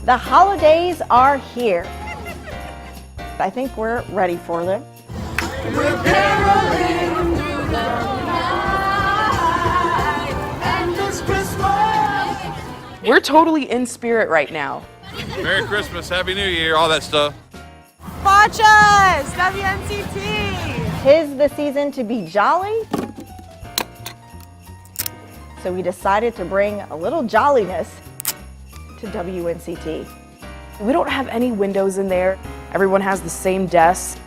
The holidays are here. I think we're ready for them. We're caroling through the night, and this Christmas. We're totally in spirit right now. Merry Christmas, Happy New Year, all that stuff. Watch us, WNCT. 'Tis the season to be jolly. So we decided to bring a little jolliness to WNCT. We don't have any windows in there. Everyone has the same desk.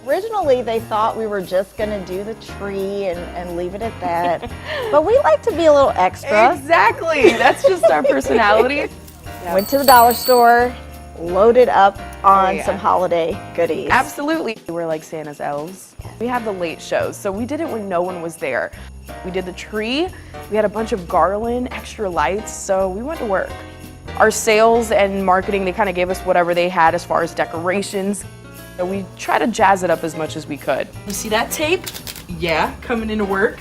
Originally, they thought we were just gonna do the tree and leave it at that. But we like to be a little extra. Exactly, that's just our personality. Went to the dollar store, loaded up on yeah. some holiday goodies. Absolutely. We're like Santa's elves. We have the late shows, so we did it when no one was there. We did the tree, we had a bunch of garland, extra lights, so we went to work. Our sales and marketing, they kind of gave us whatever they had as far as decorations. So we try to jazz it up as much as we could. You see that tape? Yeah, coming into work.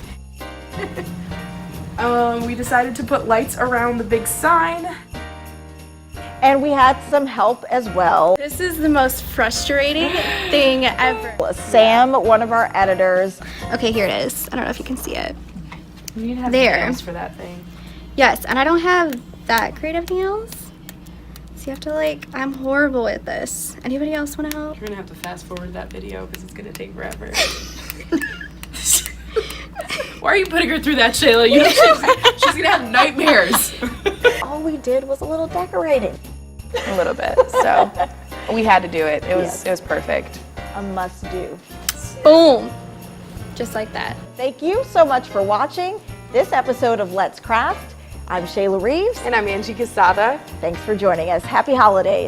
We decided to put lights around the big sign. And we had some help as well. This is the most frustrating thing ever. Sam, one of our editors. Okay, here it is. I don't know if you can see it. We need to have There. nails for that thing. Yes, and I don't have that creative nails. So you have to I'm horrible at this. Anybody else want to help? You're gonna have to fast forward that video because it's gonna take forever. Why are you putting her through that, Shayla? You know she's gonna have nightmares. All we did was a little decorating. A little bit. So we had to do it. It was perfect. A must do. Boom. Just like that. Thank you so much for watching this episode of Let's Craft. I'm Shayla Reaves. And I'm Angie Quezada. Thanks for joining us. Happy holidays.